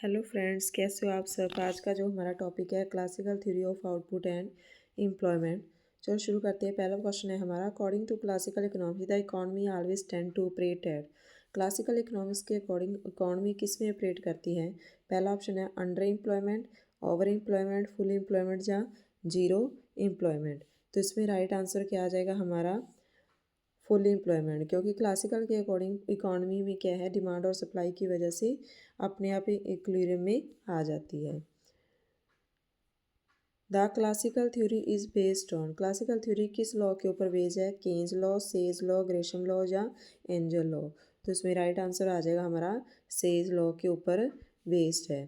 Hello friends, कैसे हो आप सब। आज का जो हमारा टॉपिक है classical theory of output and employment. चलो शुरू करते हैं। पहला क्वेश्चन है हमारा, according to classical economy the economy always tend to operate at. Classical economics के अकॉर्डिंग इकॉनमी किस में ऑपरेट करती है। पहला ऑप्शन है under employment, over employment, full employment या जीरो एम्प्लॉयमेंट। तो इसमें राइट आंसर क्या आ जाएगा हमारा फुल एम्प्लॉयमेंट, क्योंकि क्लासिकल के अकॉर्डिंग इकॉनमी में क्या है, डिमांड और सप्लाई की वजह से अपने आप ही इक्विलिब्रियम में आ जाती है। The classical theory is based on, classical theory किस लॉ के ऊपर बेस्ड है। Keynes law, Say's law, Gresham law या एंजल लॉ। तो इसमें राइट आंसर आ जाएगा हमारा सेज लॉ के ऊपर बेस्ड है।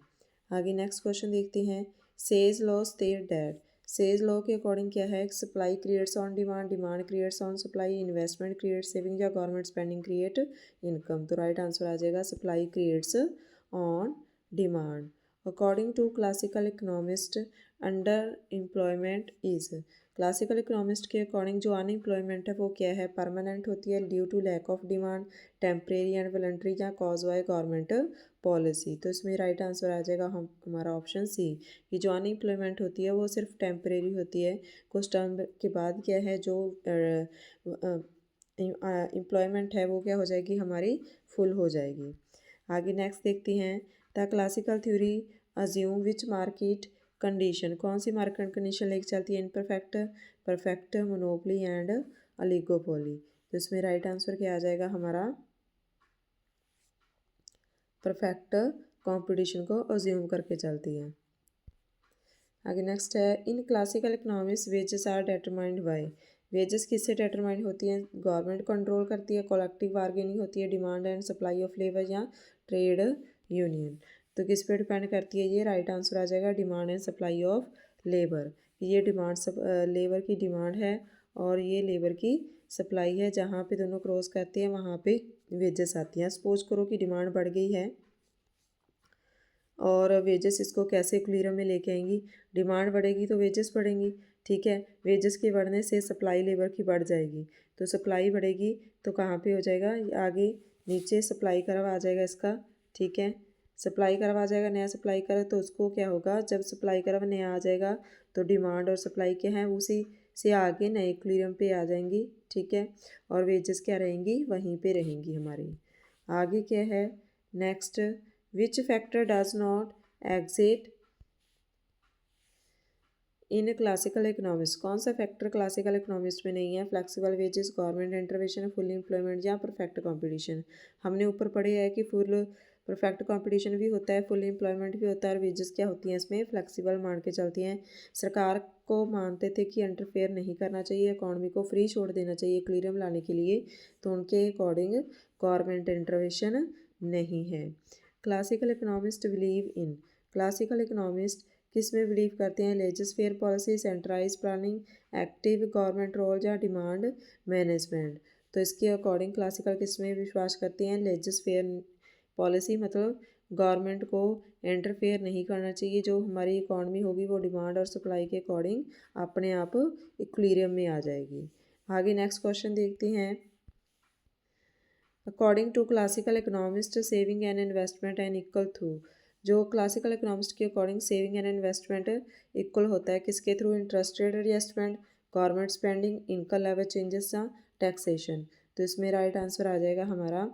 आगे नेक्स्ट क्वेश्चन देखते हैं। Say's law state that, Say's law के अकॉर्डिंग क्या है, supply creates on demand, demand creates on supply, investment create saving या गवर्नमेंट स्पेंडिंग क्रिएट इनकम। तो राइट आंसर आ जाएगा supply creates on demand. According to classical economist under employment is, classical economist के according जो unemployment है वो क्या है, परमानेंट होती है due to lack of demand, temporary and voluntary या कॉज बाय गवर्नमेंट पॉलिसी। तो इसमें राइट आंसर आ जाएगा हमारा ऑप्शन सी, कि जो अनएम्प्लॉयमेंट होती है वो सिर्फ टेम्परेरी होती है, कुछ टाइम के बाद क्या है जो एम्प्लॉयमेंट है वो क्या हो जाएगी, हमारी फुल हो जाएगी। आगे नेक्स्ट देखते हैं। The classical theory assume which market condition, कौन सी मार्केट कंडीशन लेके चलती है, इनपरफेक्ट, परफेक्ट, मोनोपोली एंड अलिगोपोली। तो इसमें राइट आंसर क्या आ जाएगा हमारा परफेक्ट कंपटीशन को अज्यूम करके चलती है। आगे नेक्स्ट है, in classical economics wages are determined by, wages किससे डिटरमाइंड होती हैं, गवर्नमेंट कंट्रोल करती है, कलेक्टिव बार्गेनिंग होती है, demand and supply of labour या ट्रेड यूनियन। तो किस पे डिपेंड करती है ये, राइट आंसर आ जाएगा demand and supply of labour. ये डिमांड लेबर की डिमांड है और ये लेबर की सप्लाई है, जहाँ पे दोनों क्रॉस करते हैं वहाँ पे वेजेस आती हैं। सपोज करो कि डिमांड बढ़ गई है और वेजेस इसको कैसे इक्विलिब्रियम में लेके आएंगी, डिमांड बढ़ेगी तो वेजेस बढ़ेंगी, ठीक है। वेजेस के बढ़ने से सप्लाई लेबर की बढ़ जाएगी, तो सप्लाई बढ़ेगी तो कहाँ पे हो जाएगा, आगे नीचे सप्लाई कर्व आ जाएगा इसका, ठीक है। सप्लाई कर्व आ जाएगा, नया सप्लाई कर्व, तो उसको क्या होगा, जब सप्लाई कर्व नया आ जाएगा तो डिमांड और सप्लाई क्या है उसी से आगे नए इक्विलिब्रियम पे आ जाएंगी, ठीक है। और वेजेस क्या रहेंगी, वहीं पे रहेंगी हमारी। आगे क्या है next, which factor does not exit in classical economics, कौन सा फैक्टर क्लासिकल इकोनॉमिक्स में नहीं है, flexible wages, government intervention, full employment या परफेक्ट कंपटीशन। हमने ऊपर पढ़े है कि फुल परफेक्ट कंपटीशन भी होता है, फुल एम्प्लॉयमेंट भी होता है, और वेजेस क्या होती हैं इसमें फ्लेक्सिबल मान के चलती हैं। सरकार को मानते थे कि इंटरफेयर नहीं करना चाहिए, इकॉनमी को फ्री छोड़ देना चाहिए इक्विलिब्रियम लाने के लिए, तो उनके अकॉर्डिंग गवर्नमेंट इंटरवेंशन नहीं है। Classical economist believe in, classical economist किस में बिलीव करते हैं, laissez faire policy, centralise planning, active government role या डिमांड मैनेजमेंट। तो इसके अकॉर्डिंग क्लासिकल किस में विश्वास करते हैं, लेजिस फेयर पॉलिसी, मतलब गवर्नमेंट को इंटरफेयर नहीं करना चाहिए, जो हमारी इकॉनमी होगी वो डिमांड और सप्लाई के अकॉर्डिंग अपने आप इक्विलिब्रियम में आ जाएगी। आगे नेक्स्ट क्वेश्चन देखते हैं। According to classical economist saving and investment and equal through, जो क्लासिकल इकोनॉमिस्ट के according saving and investment equal होता है किसके through, interest rate adjustment, government spending, income level changes या टैक्सेशन। तो इसमें राइट आंसर आ जाएगा हमारा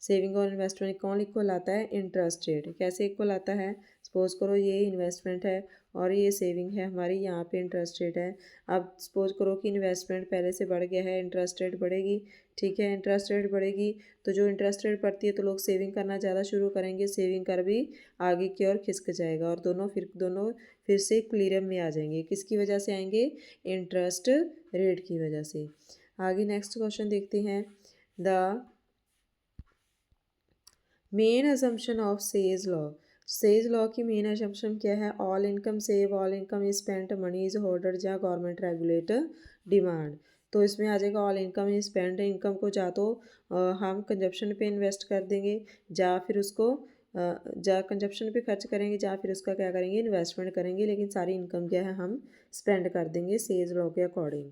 सेविंग और इन्वेस्टमेंट कौन इक्वल आता है, इंटरेस्ट रेट। कैसे इक्वल आता है, सपोज करो ये इन्वेस्टमेंट है और ये सेविंग है हमारी, यहाँ पे इंटरेस्ट रेट है। अब सपोज करो कि इन्वेस्टमेंट पहले से बढ़ गया है, इंटरेस्ट रेट बढ़ेगी, ठीक है। इंटरेस्ट रेट बढ़ेगी तो जो इंटरेस्ट रेट बढ़ती है तो लोग सेविंग करना ज़्यादा शुरू करेंगे, सेविंग कर भी आगे की ओर खिसक जाएगा और दोनों फिर से इक्विलिब्रियम में आ जाएंगे। किसकी वजह से आएंगे, इंटरेस्ट रेट की वजह से। आगे नेक्स्ट क्वेश्चन देखते हैं। The main assumption of Say's law, Say's law की मेन असम्पशन क्या है, all income save, all income is spent, money is hoarded या गवर्नमेंट रेगुलेट डिमांड। तो इसमें आ जाएगा all income is spend, income को जा तो हम कंजप्शन पे इन्वेस्ट कर देंगे या फिर उसको जा कंजप्शन पे खर्च करेंगे या फिर उसका क्या करेंगे, इन्वेस्टमेंट करेंगे, लेकिन सारी इनकम क्या है हम स्पेंड कर देंगे सेज लॉ के अकॉर्डिंग।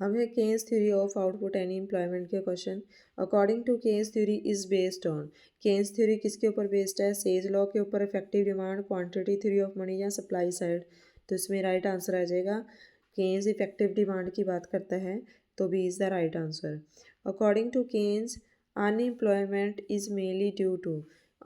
हम है Keynes theory of output and employment के question. According to Keynes theory is based on, Keynes theory किसके ऊपर बेस्ड है? सेज लॉ के ऊपर, effective demand, quantity theory of money या सप्लाई साइड। तो इसमें राइट आंसर आ जाएगा केन्स इफेक्टिव डिमांड की बात करता है, तो B is the right answer. According to Keynes unemployment is mainly due to,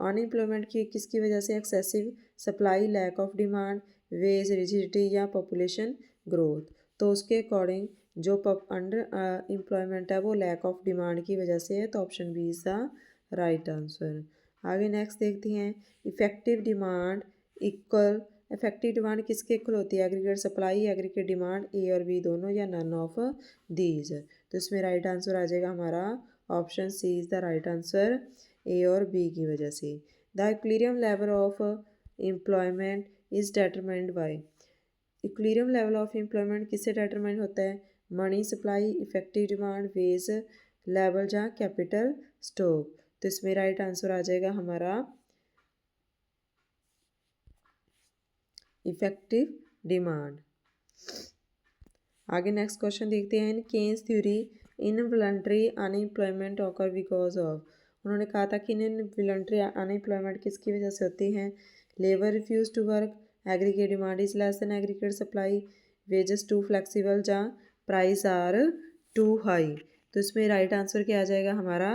unemployment की किसकी वजह से? Excessive supply, lack of demand, wage rigidity या पॉपुलेशन ग्रोथ। तो उसके अकॉर्डिंग जो अंडर एम्प्लॉयमेंट है वो लैक ऑफ डिमांड की वजह से है, तो option B is the right answer. आगे नेक्स्ट देखते हैं, effective demand equal, effective demand किसके इक्वल होती है? Aggregate supply, aggregate demand, A और बी दोनों या नन ऑफ दीज। तो इसमें राइट आंसर आ जाएगा हमारा option C is the right answer, A और बी की वजह से। The equilibrium level of employment is determined by, equilibrium level of employment किससे डिटरमाइन होता है? Money supply, effective demand, wage level या कैपिटल स्टॉक। तो इसमें राइट आंसर आ जाएगा हमारा इफेक्टिव डिमांड। आगे नेक्स्ट क्वेश्चन देखते हैं, in Keynes theory involuntary unemployment occur because of, उन्होंने कहा था कि इनवॉलंटरी अनएम्प्लॉयमेंट किसकी वजह से होती हैं? Labour refuse to work, aggregate demand is less than aggregate supply, wages too flexible या प्राइस आर टू हाई। तो इसमें राइट आंसर क्या आ जाएगा हमारा?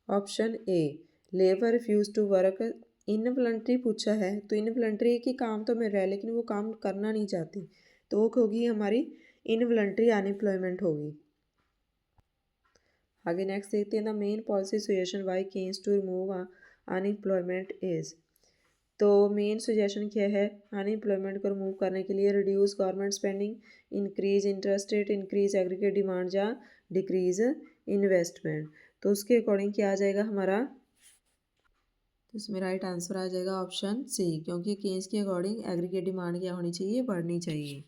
Option A, labour refuse to work. Involuntary पूछा है तो इनवॉलंटरी की काम तो मिल रहा है लेकिन वो काम करना नहीं चाहती, तो वो होगी हमारी इनवॉलंटरी अनएम्प्लॉयमेंट होगी। आगे नेक्स्ट देखते हैं, the main policy suggestion why Keynes to remove unemployment is, तो मेन सजेशन क्या है अनएम्प्लॉयमेंट को रिमूव करने के लिए? Reduce government spending, increase interest rate, increase aggregate demand या डिक्रीज इन्वेस्टमेंट। तो उसके अकॉर्डिंग क्या आ जाएगा हमारा? तो इसमें राइट आंसर आ जाएगा ऑप्शन सी, क्योंकि केन्स के अकॉर्डिंग एग्रीगेट डिमांड क्या होनी चाहिए? बढ़नी चाहिए।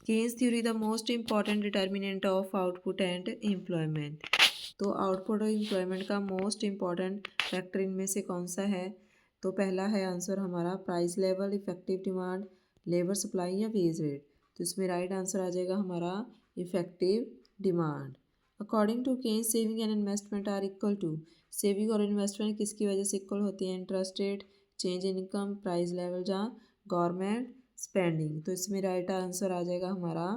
Keynes theory the most important determinant of output and employment, तो आउटपुट और एम्प्लॉयमेंट का मोस्ट इंपॉर्टेंट फैक्टर इनमें से कौन सा है? तो पहला है आंसर हमारा price level, effective demand, labour supply या वेज रेट। तो इसमें राइट आंसर आ जाएगा हमारा effective demand. According to Keynes saving and investment are equal to, saving और इन्वेस्टमेंट किसकी वजह से इक्वल होती है? Interest rate, change in income, price level या गवर्नमेंट स्पेंडिंग। तो इसमें राइट आंसर आ जाएगा हमारा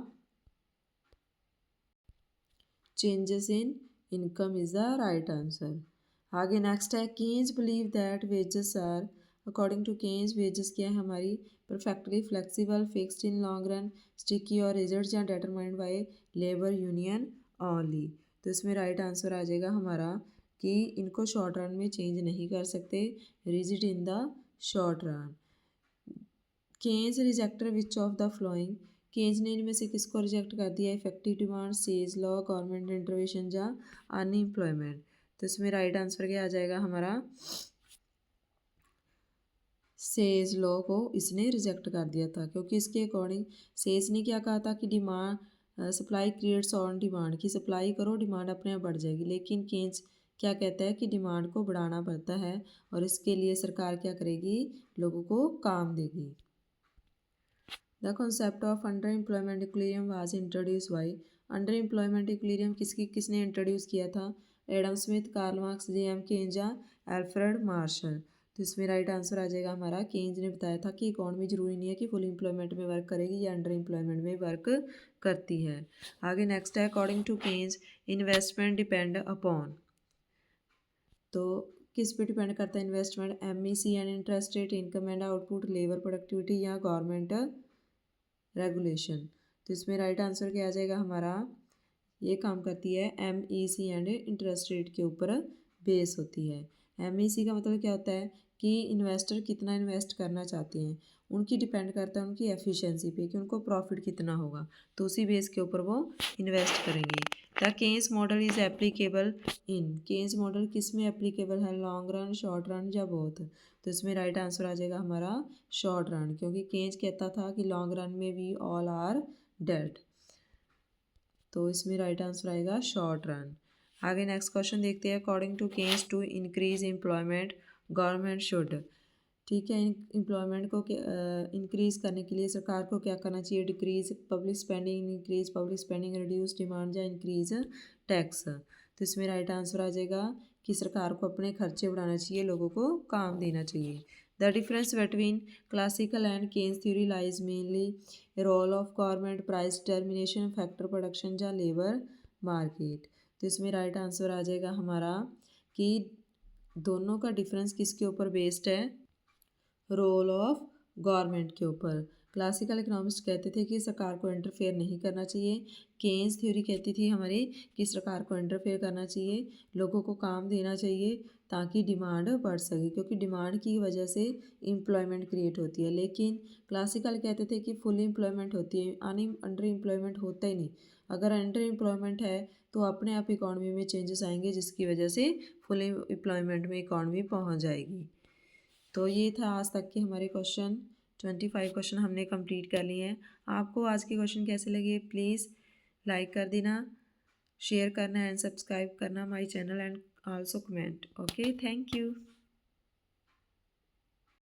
changes in income is the right answer. आगे नेक्स्ट है, Keynes believe that wages are, according to Keynes wages क्या है हमारी? Perfectly flexible, fixed in long run, sticky और रिजल्ट या determined by labour union only. तो इसमें राइट आंसर आ जाएगा हमारा कि इनको शॉर्ट रन में चेंज नहीं कर सकते, rigid in the short run. Keynes rejected which of the following, Keynes ने इनमें से किसको रिजेक्ट कर दिया? Effective demand, Say's law, government intervention या अनएम्प्लॉयमेंट। तो इसमें राइट आंसर क्या आ जाएगा हमारा? सेज लॉ को इसने रिजेक्ट कर दिया था, क्योंकि इसके अकॉर्डिंग सेज ने क्या कहा था कि demand supply creates on demand, की सप्लाई करो डिमांड अपने आप बढ़ जाएगी, लेकिन केन्स क्या कहता है कि डिमांड को बढ़ाना पड़ता है और इसके लिए सरकार क्या करेगी? लोगों को काम देगी। The concept of under employment equilibrium was introduce by, under employment equilibrium किसने इंट्रोड्यूस किया था? Adam Smith, Karl Marx, J M. Keynes या अल्फ्रेड मार्शल। तो इसमें राइट आंसर आ जाएगा हमारा केन्स ने बताया था कि इकॉनमी जरूरी नहीं है कि फुल एम्प्लॉयमेंट में वर्क करेगी या अंडर एम्प्लॉयमेंट में वर्क करती है। आगे नेक्स्ट है, according to Keynes investment depend upon, तो किस पे डिपेंड करता है investment? MEC and interest rate, income and output, labour productivity या गवर्नमेंट रेगुलेशन। तो इसमें राइट आंसर क्या आ जाएगा हमारा? ये काम करती है एमईसी एंड इंटरेस्ट रेट के ऊपर बेस होती है। एमईसी का मतलब क्या होता है कि इन्वेस्टर कितना इन्वेस्ट करना चाहते हैं, उनकी डिपेंड करता है उनकी एफिशिएंसी पे कि उनको प्रॉफिट कितना होगा, तो उसी बेस के ऊपर वो इन्वेस्ट करेंगे। The Keynes model is applicable in, Keynes model किस में एप्लीकेबल है? लॉन्ग रन, शॉर्ट रन या बोथ। तो इसमें राइट आंसर आ जाएगा हमारा शॉर्ट रन, क्योंकि केन्स कहता था कि लॉन्ग रन में वी ऑल आर डेड। तो इसमें राइट आंसर आएगा शॉर्ट रन। आगे नेक्स्ट क्वेश्चन देखते हैं, according to Keynes to increase employment government should, ठीक है। एम्प्लॉयमेंट को इंक्रीज़ करने के लिए सरकार को क्या करना चाहिए? Decrease public spending, increase public spending, reduce demand या इंक्रीज़ टैक्स। तो इसमें राइट आंसर आ जाएगा कि सरकार को अपने खर्चे बढ़ाना चाहिए, लोगों को काम देना चाहिए। The difference between classical and Keynes theory lies mainly role of government, price determination, factor production या लेबर मार्केट। तो इसमें राइट आंसर आ जाएगा हमारा कि दोनों का डिफरेंस किसके ऊपर बेस्ड है? रोल ऑफ गवर्नमेंट के ऊपर। क्लासिकल इकोनॉमिस्ट कहते थे कि सरकार को इंटरफेयर नहीं करना चाहिए। केन्स थ्योरी कहती थी हमारी कि सरकार को इंटरफेयर करना चाहिए, लोगों को काम देना चाहिए ताकि डिमांड बढ़ सके, क्योंकि डिमांड की वजह से एम्प्लॉयमेंट क्रिएट होती है। लेकिन क्लासिकल कहते थे कि फुल एम्प्लॉयमेंट होती है, अंडर एम्प्लॉयमेंट होता ही नहीं। अगर अंडर एम्प्लॉयमेंट है तो अपने आप इकॉनमी में चेंजेस आएंगे, जिसकी वजह से फुल एम्प्लॉयमेंट में इकॉनमी पहुँच जाएगी। तो ये था आज तक के हमारे क्वेश्चन। 25 क्वेश्चन हमने कंप्लीट कर लिए हैं। आपको आज के क्वेश्चन कैसे लगे? प्लीज़ लाइक कर देना, शेयर करना एंड सब्सक्राइब करना my channel and also comment. Okay, thank you.